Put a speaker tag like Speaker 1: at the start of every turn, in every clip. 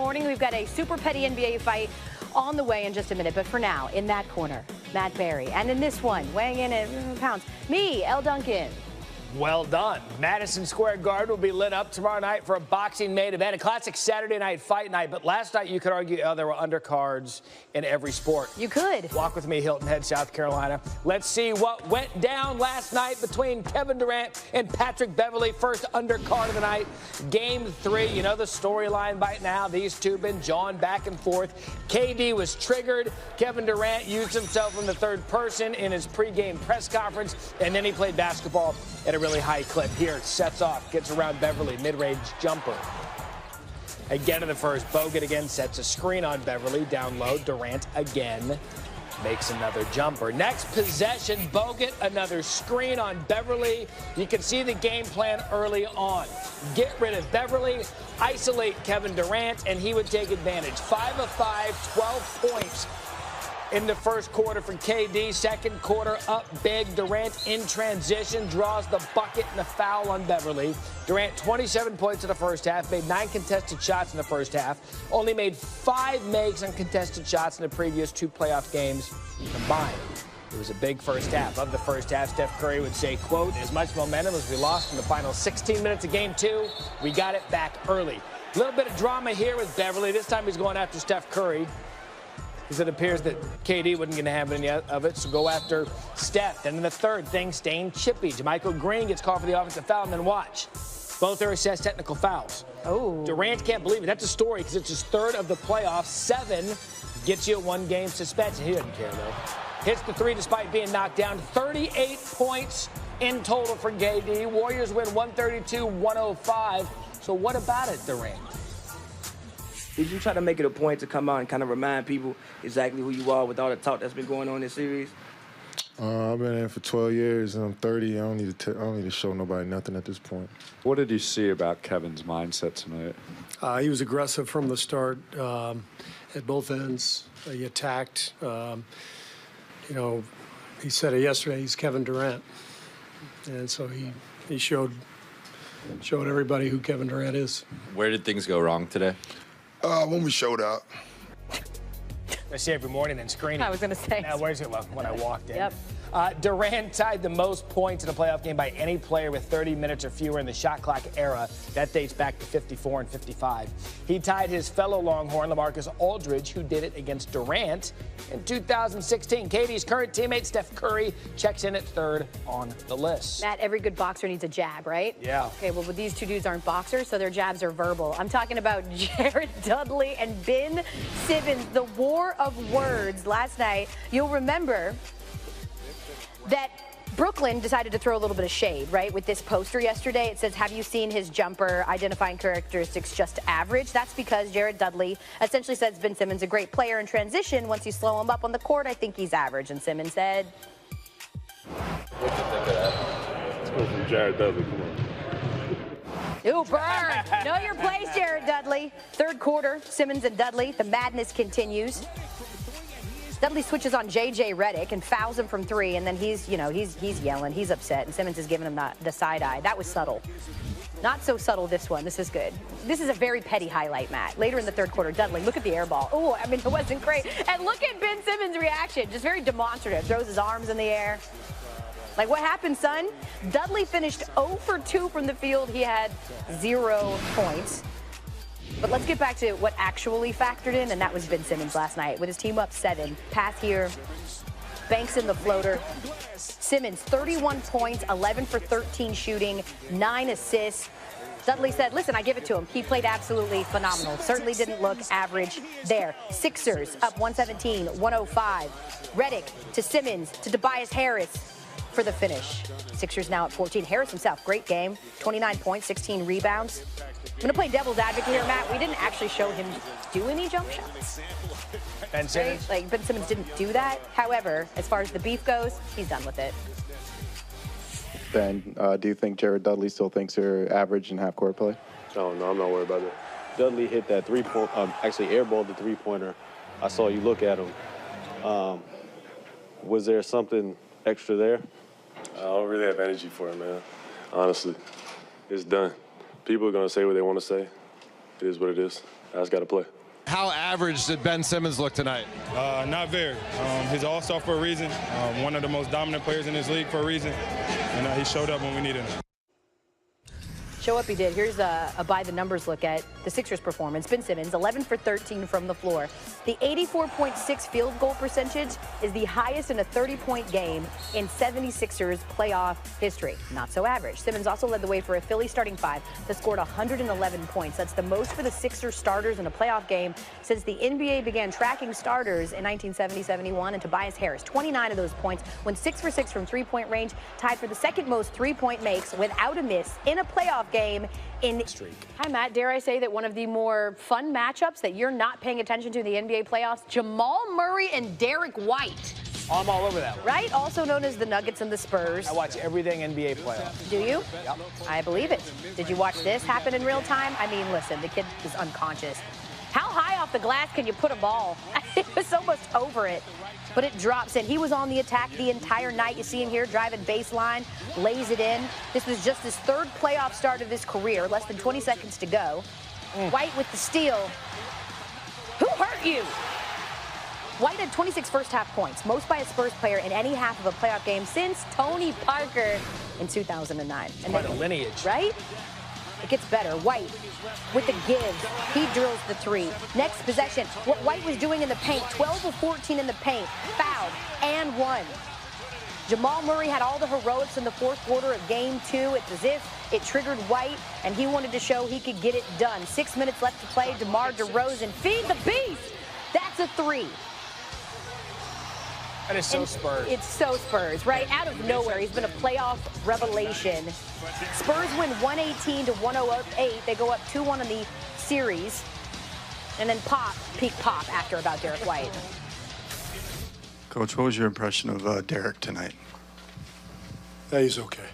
Speaker 1: morning. We've got a super petty NBA fight on the way in just a minute. But for now, in that corner, Matt Berry. And in this one, weighing in at pounds, me, Elle Duncan.
Speaker 2: Well done. Madison Square Garden will be lit up tomorrow night for a boxing main event, a classic Saturday night fight night. But last night you could argue there were undercards in every sport.
Speaker 1: You could.
Speaker 2: Walk with me, Hilton Head, South Carolina. Let's see what went down last night between Kevin Durant and Patrick Beverley. First undercard of the night, Game 3. You know the storyline by now. These two been jawing back and forth. KD was triggered. Kevin Durant used himself in the third person in his pregame press conference, and then he played basketball at a really high clip. Here, sets off, gets around Beverley, mid-range jumper. Again in the first, Bogut again sets a screen on Beverley, down low. Durant again makes another jumper. Next possession, Bogut, another screen on Beverley. You can see the game plan early on. Get rid of Beverley, isolate Kevin Durant, and he would take advantage. 5 of 5, 12 points in the first quarter for KD. Second quarter up big. Durant in transition draws the bucket and the foul on Beverley. Durant 27 points in the first half, made 9 contested shots in the first half, only made 5 makes on contested shots in the previous 2 playoff games combined. It was a big first half. Of the first half, Steph Curry would say, quote, as much momentum as we lost in the final 16 minutes of Game 2, we got it back early. A little bit of drama here with Beverley. This time he's going after Steph Curry, because it appears that KD wasn't going to have any of it, so go after Steph. Then in the third, things staying chippy. JaMychal Green gets called for the offensive foul, and then watch. Both are assessed technical fouls.
Speaker 1: Oh.
Speaker 2: Durant can't believe it. That's a story, because it's his third of the playoffs. 7 gets you a 1-game suspension. He doesn't care, though. Hits the 3 despite being knocked down. 38 points in total for KD. Warriors win 132-105. So what about it, Durant?
Speaker 3: Did you try to make it a point to come out and kind of remind people exactly who you are with all the talk that's been going on in this series?
Speaker 4: I've been in for 12 years and I'm 30. I don't need to show nobody nothing at this point.
Speaker 5: What did you see about Kevin's mindset tonight?
Speaker 6: He was aggressive from the start at both ends. He attacked. He said it yesterday. He's Kevin Durant, and so he showed everybody who Kevin Durant is.
Speaker 7: Where did things go wrong today?
Speaker 4: When we showed up.
Speaker 2: I see every morning and screening.
Speaker 1: I was going to say.
Speaker 2: Now, where's it? Well, when I walked in.
Speaker 1: Yep.
Speaker 2: Durant tied the most points in a playoff game by any player with 30 minutes or fewer in the shot clock era. That dates back to 54 and 55. He tied his fellow Longhorn, LaMarcus Aldridge, who did it against Durant in 2016. KD's current teammate, Steph Curry, checks in at third on the list.
Speaker 1: Matt, every good boxer needs a jab, right?
Speaker 2: Yeah.
Speaker 1: Okay, well, these two dudes aren't boxers, so their jabs are verbal. I'm talking about Jared Dudley and Ben Simmons, the war of words last night. You'll remember that Brooklyn decided to throw a little bit of shade, right, with this poster yesterday. It says, have you seen his jumper, identifying characteristics just average? That's because Jared Dudley essentially says Ben Simmons a great player in transition. Once you slow him up on the court, I think he's average. And Simmons said,
Speaker 8: What do you think of that? It's coming from Jared Dudley. Come on.
Speaker 1: ooh, burn. Know your place, Jared Dudley. Third quarter, Simmons and Dudley. The madness continues. Dudley switches on J.J. Redick and fouls him from 3, and then he's yelling, he's upset, and Simmons is giving him the side eye. That was subtle. Not so subtle, this one. This is good. This is a very petty highlight, Matt. Later in the third quarter, Dudley, look at the air ball. Oh, I mean, it wasn't great. And look at Ben Simmons' reaction. Just very demonstrative. Throws his arms in the air. Like, what happened, son? Dudley finished 0 for 2 from the field. He had 0 points. But let's get back to what actually factored in, and that was Ben Simmons last night with his team up 7. Pass here, banks in the floater. Simmons, 31 points, 11 for 13 shooting, 9 assists. Dudley said, listen, I give it to him. He played absolutely phenomenal. Certainly didn't look average there. Sixers up 117-105. Redick to Simmons to Tobias Harris for the finish. Sixers now at 14. Harris himself, great game. 29 points, 16 rebounds. I'm going to play devil's advocate here, Matt. We didn't actually show him do any jump shots.
Speaker 2: Ben Simmons?
Speaker 1: Right? Like, Ben Simmons didn't do that. However, as far as the beef goes, he's done with it.
Speaker 4: Ben, do you think Jared Dudley still thinks you're average in half-court play?
Speaker 8: No, I'm not worried about it. Dudley hit that three-point, actually airballed the three-pointer. I saw you look at him. Was there something extra there? I don't really have energy for it, man. Honestly, it's done. People are going to say what they want to say. It is what it is. I just got to play.
Speaker 9: How average did Ben Simmons look tonight?
Speaker 10: Not very. He's an all-star for a reason. One of the most dominant players in this league for a reason. And he showed up when we needed him.
Speaker 1: Show up he did. Here's a by-the-numbers look at the Sixers' performance. Ben Simmons, 11 for 13 from the floor. The 84.6 field goal percentage is the highest in a 30-point game in 76ers playoff history. Not so average. Simmons also led the way for a Philly starting five that scored 111 points. That's the most for the Sixers starters in a playoff game since the NBA began tracking starters in 1970-71. And Tobias Harris, 29 of those points, went 6 for 6 from three-point range, tied for the second most three-point makes without a miss in a playoff game in streak. Hi, Matt. Dare I say that one of the more fun matchups that you're not paying attention to in the NBA playoffs, Jamal Murray and Derek White.
Speaker 2: I'm all over that one.
Speaker 1: Right? Also known as the Nuggets and the Spurs.
Speaker 2: I watch everything NBA playoffs.
Speaker 1: Do you?
Speaker 2: Yep.
Speaker 1: I believe it. Did you watch this happen in real time? I mean, listen, the kid is unconscious. How high off the glass can you put a ball? It was almost over it, but it drops in. He was on the attack the entire night. You see him here driving baseline, lays it in. This was just his third playoff start of his career, less than 20 seconds to go. White with the steal. Who hurt you? White had 26 first-half points, most by a Spurs player in any half of a playoff game since Tony Parker in 2009. And
Speaker 2: quite a lineage.
Speaker 1: Right? It gets better. White with the give. He drills the three. Next possession, what White was doing in the paint, 12 of 14 in the paint, fouled, and one. Jamal Murray had all the heroics in the fourth quarter of game two. It's as if it triggered White, and he wanted to show he could get it done. 6 minutes left to play. DeMar DeRozan, feed the beast. That's a three.
Speaker 2: That is so Spurs.
Speaker 1: It's so Spurs, right? Out of nowhere, he's been a playoff revelation. Spurs win 118-108. They go up 2-1 in the series. And then peak pop after about Derek White.
Speaker 11: Coach, what was your impression of Derek tonight?
Speaker 6: Yeah, he's okay.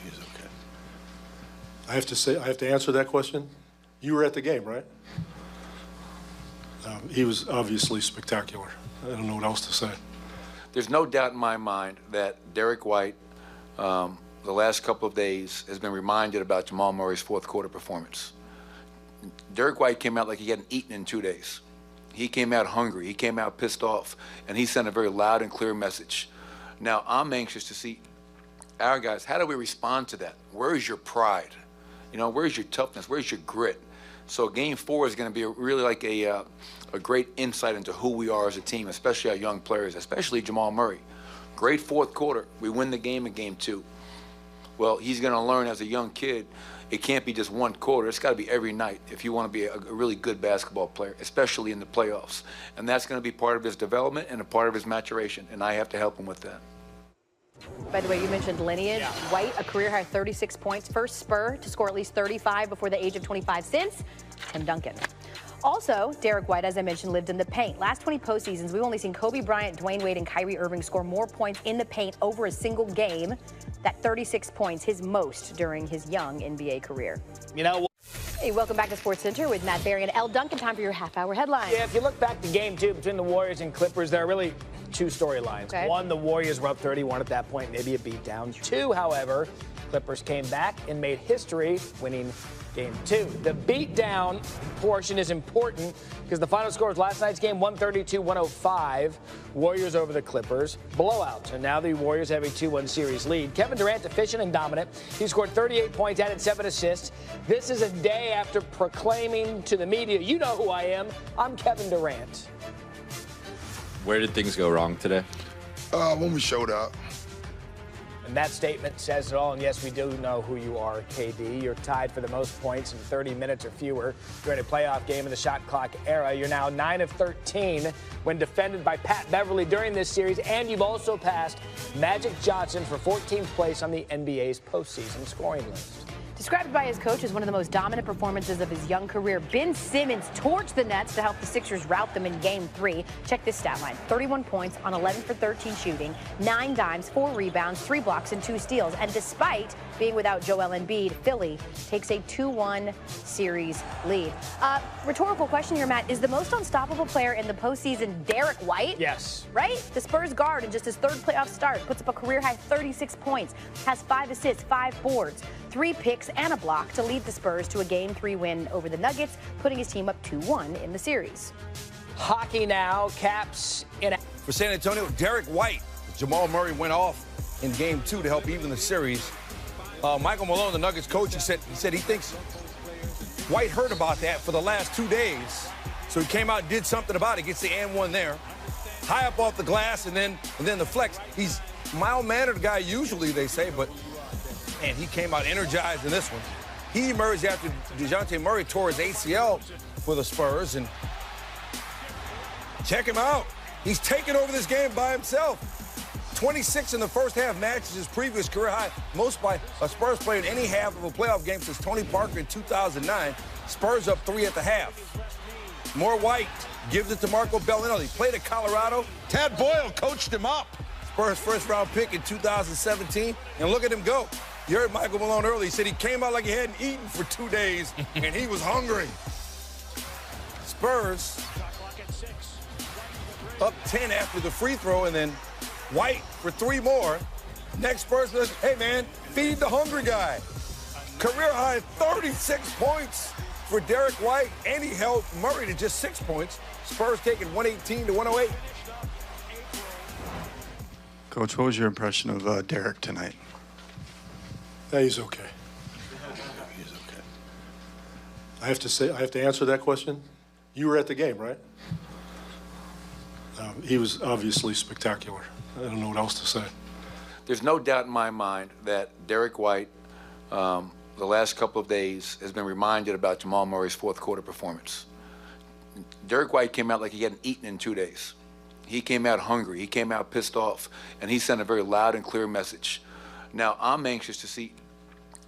Speaker 6: He's okay. I have to answer that question. You were at the game, right? He was obviously spectacular. I don't know what else to say.
Speaker 12: There's no doubt in my mind that Derek White, the last couple of days, has been reminded about Jamal Murray's fourth quarter performance. Derek White came out like he hadn't eaten in 2 days. He came out hungry. He came out pissed off, and he sent a very loud and clear message. Now, I'm anxious to see our guys, how do we respond to that? Where is your pride? You know, where's your toughness? Where's your grit? So game 4 is going to be really like a great insight into who we are as a team, especially our young players, especially Jamal Murray. Great fourth quarter. We win the game in game 2. Well, he's going to learn as a young kid, it can't be just one quarter. It's got to be every night if you want to be a really good basketball player, especially in the playoffs. And that's going to be part of his development and a part of his maturation, and I have to help him with that.
Speaker 1: By the way, you mentioned lineage. Yeah. White, a career-high 36 points. First Spur to score at least 35 before the age of 25 since Tim Duncan. Also, Derek White, as I mentioned, lived in the paint. Last 20 postseasons, we've only seen Kobe Bryant, Dwayne Wade, and Kyrie Irving score more points in the paint over a single game. That 36 points, his most during his young NBA career.
Speaker 2: You know,
Speaker 1: hey, welcome back to Sports Center with Matt Barry and Elle Duncan. Time for your half-hour headlines.
Speaker 2: Yeah, if you look back to game 2 between the Warriors and Clippers, there are really 2 storylines.
Speaker 1: Okay.
Speaker 2: 1, the Warriors were up 31 at that point, maybe a beatdown. 2, however, Clippers came back and made history, winning game 2. The beatdown portion is important because the final score was last night's game, 132-105. Warriors over the Clippers. Blowout. And now the Warriors have a 2-1 series lead. Kevin Durant efficient and dominant. He scored 38 points, added 7 assists. This is a day after proclaiming to the media, you know who I am. I'm Kevin Durant.
Speaker 7: Where did things go wrong today?
Speaker 13: When we showed up.
Speaker 2: And that statement says it all. And yes, we do know who you are, KD. You're tied for the most points in 30 minutes or fewer during a playoff game in the shot clock era. You're now 9 of 13 when defended by Pat Beverly during this series. And you've also passed Magic Johnson for 14th place on the NBA's postseason scoring list.
Speaker 1: Described by his coach as one of the most dominant performances of his young career, Ben Simmons torched the Nets to help the Sixers rout them in Game 3. Check this stat line. 31 points on 11 for 13 shooting, 9 dimes, 4 rebounds, 3 blocks, and 2 steals. And despite being without Joel Embiid, Philly takes a 2-1 series lead. Rhetorical question here, Matt. Is the most unstoppable player in the postseason Derek White?
Speaker 2: Yes.
Speaker 1: Right? The Spurs guard in just his 3rd playoff start puts up a career-high 36 points, has 5 assists, 5 boards, 3 picks, and a block to lead the Spurs to a Game 3 win over the Nuggets, putting his team up 2-1 in the series.
Speaker 2: Hockey now, Caps in.
Speaker 14: For San Antonio, Derek White. Jamal Murray went off in Game 2 to help even the series. Michael Malone, the Nuggets coach, he said he thinks White heard about that for the last 2 days. So he came out and did something about it. Gets the and one there. High up off the glass and then the flex. He's mild-mannered guy usually, they say, but man, he came out energized in this one. He emerged after DeJounte Murray tore his ACL for the Spurs, and check him out. He's taken over this game by himself. 26 in the first half matches his previous career high, most by a Spurs player in any half of a playoff game since Tony Parker in 2009. Spurs up 3 at the half. More White gives it to Marco Bellinelli. Played at Colorado. Tad Boyle coached him up. Spurs first-round pick in 2017, and look at him go. You heard Michael Malone earlier. He said he came out like he hadn't eaten for 2 days, and he was hungry. Spurs up 10 after the free throw, and then White for 3 more. Next Spurs, hey, man, feed the hungry guy. Career high 36 points for Derek White, and he held Murray to just 6 points. Spurs taking 118 to 108.
Speaker 11: Coach, what was your impression of Derek tonight?
Speaker 6: He's okay. He's okay. I have to answer that question. You were at the game, right? He was obviously spectacular. I don't know what else to say.
Speaker 12: There's no doubt in my mind that Derek White, the last couple of days, has been reminded about Jamal Murray's fourth quarter performance. Derek White came out like he hadn't eaten in 2 days. He came out hungry. He came out pissed off, and he sent a very loud and clear message. Now, I'm anxious to see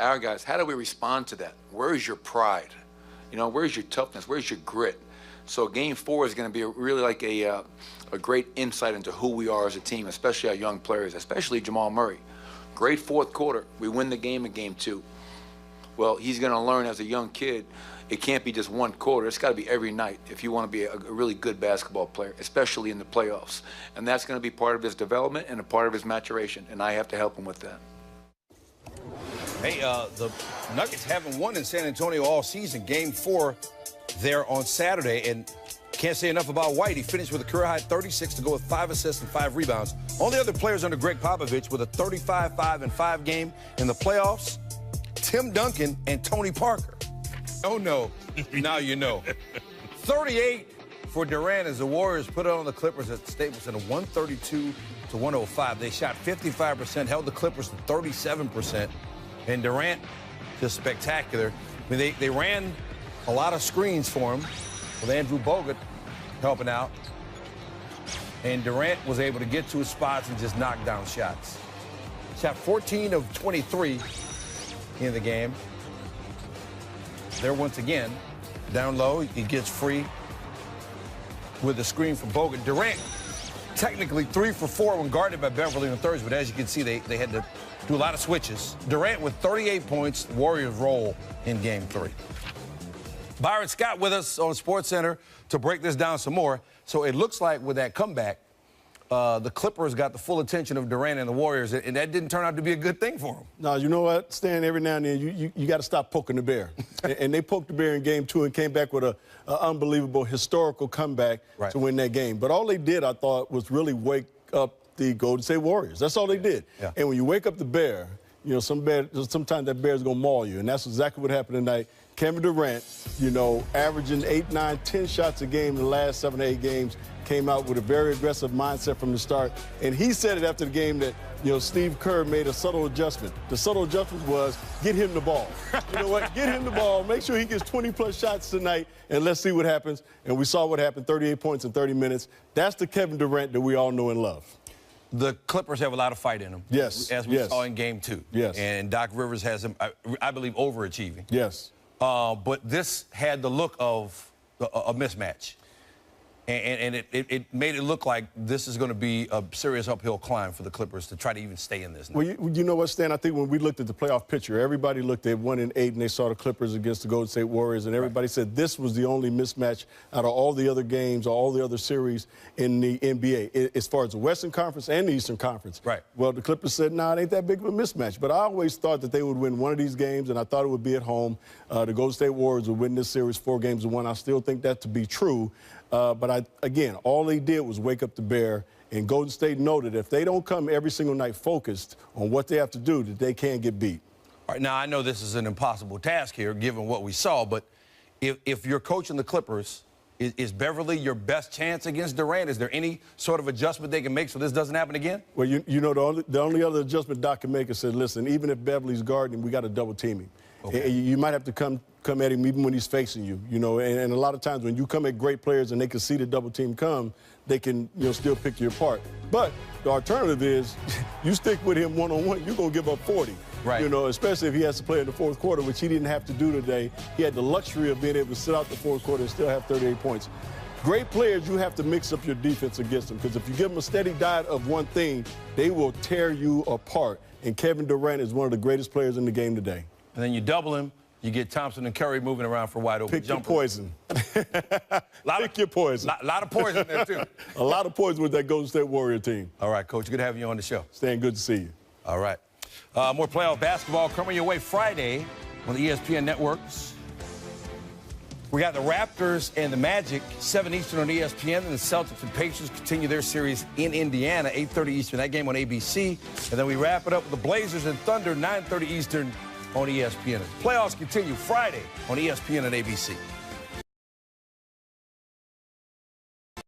Speaker 12: our guys, how do we respond to that? Where is your pride? You know, where's your toughness? Where's your grit? So Game 4 is going to be really like a great insight into who we are as a team, especially our young players, especially Jamal Murray. Great fourth quarter. We win the game in Game 2. Well, he's going to learn as a young kid, it can't be just one quarter. It's got to be every night if you want to be a really good basketball player, especially in the playoffs. And that's going to be part of his development and a part of his maturation, and I have to help him with that.
Speaker 14: Hey, the Nuggets haven't won in San Antonio all season. Game 4 there on Saturday, and can't say enough about White. He finished with a career-high 36 to go with 5 assists and 5 rebounds. Only other players under Greg Popovich with a 35-5-5 game in the playoffs, Tim Duncan and Tony Parker. Oh, no. Now you know. 38 for Durant as the Warriors put it on the Clippers at Staples Center, 132 to 105. They shot 55%, held the Clippers to 37%. And Durant, just spectacular. I mean, they ran a lot of screens for him with Andrew Bogut helping out. And Durant was able to get to his spots and just knock down shots. Shot 14 of 23 in the game. There once again, down low, he gets free with the screen from Bogut. Durant, technically 3 for 4 when guarded by Beverly on thirds, but as you can see, they had to do a lot of switches. Durant with 38 points, the Warriors roll in Game 3. Byron Scott with us on SportsCenter to break this down some more. So it looks like with that comeback, the Clippers got the full attention of Durant and the Warriors, and that didn't turn out to be a good thing for them.
Speaker 15: No, you know what, Stan, every now and then you got to stop poking the bear. and they poked the bear in Game 2 and came back with an unbelievable historical comeback to win that game. But all they did, I thought, was really wake up the Golden State Warriors. That's all they did. Yeah. And when you wake up the bear, you know, sometimes that bear's going to maul you, and that's exactly what happened tonight. Kevin Durant, you know, averaging 8, 9, 10 shots a game in the last 7 to 8 games, came out with a very aggressive mindset from the start. And he said it after the game that, you know, Steve Kerr made a subtle adjustment. The subtle adjustment was get him the ball. You know what? Get him the ball. Make sure he gets 20-plus shots tonight, and let's see what happens. And we saw what happened, 38 points in 30 minutes. That's the Kevin Durant that we all know and love.
Speaker 14: The Clippers have a lot of fight in them.
Speaker 15: Yes.
Speaker 14: As we saw in Game 2.
Speaker 15: Yes.
Speaker 14: And Doc Rivers has them, I believe, overachieving.
Speaker 15: Yes.
Speaker 14: But this had the look of a mismatch. And it made it look like this is going to be a serious uphill climb for the Clippers to try to even stay in this now.
Speaker 15: Well, you know what, Stan? I think when we looked at the playoff picture, everybody looked at 1-8 and they saw the Clippers against the Golden State Warriors, and everybody said this was the only mismatch out of all the other games or all the other series in the NBA, as far as the Western Conference and the Eastern Conference.
Speaker 14: Right.
Speaker 15: Well, the Clippers said, nah, it ain't that big of a mismatch. But I always thought that they would win one of these games, and I thought it would be at home. The Golden State Warriors would win this series 4-1. I still think that to be true. But again, all they did was wake up the bear, and Golden State noted if they don't come every single night focused on what they have to do, that they can get beat.
Speaker 14: All right, now I know this is an impossible task here, given what we saw, but if you're coaching the Clippers, is Beverly your best chance against Durant? Is there any sort of adjustment they can make so this doesn't happen again?
Speaker 15: Well, you know, the only other adjustment Doc can make is say, listen, even if Beverly's guarding him, we got to double team him. Okay. You might have to come at him even when he's facing you, you know, and a lot of times when you come at great players and they can see the double team come, they can, you know, still pick you apart. But the alternative is you stick with him one-on-one, you're going to give up 40.
Speaker 14: Right.
Speaker 15: You know, especially if he has to play in the fourth quarter, which he didn't have to do today. He had the luxury of being able to sit out the fourth quarter and still have 38 points. Great players, you have to mix up your defense against them, because if you give them a steady diet of one thing, they will tear you apart. And Kevin Durant is one of the greatest players in the game today.
Speaker 14: And then you double him, you get Thompson and Curry moving around for wide open
Speaker 15: Pick your poison. Pick your poison.
Speaker 14: A lot of poison there, too.
Speaker 15: A lot of poison with that Golden State Warrior team.
Speaker 14: All right, Coach, good to have you on the show.
Speaker 15: Stan, good to see you.
Speaker 14: All right. More playoff basketball coming your way Friday on the ESPN networks. We got the Raptors and the Magic, 7 Eastern on ESPN, and the Celtics and Pacers continue their series in Indiana, 8:30 Eastern, that game on ABC. And then we wrap it up with the Blazers and Thunder, 9:30 Eastern on ESPN. Playoffs continue Friday on ESPN and ABC.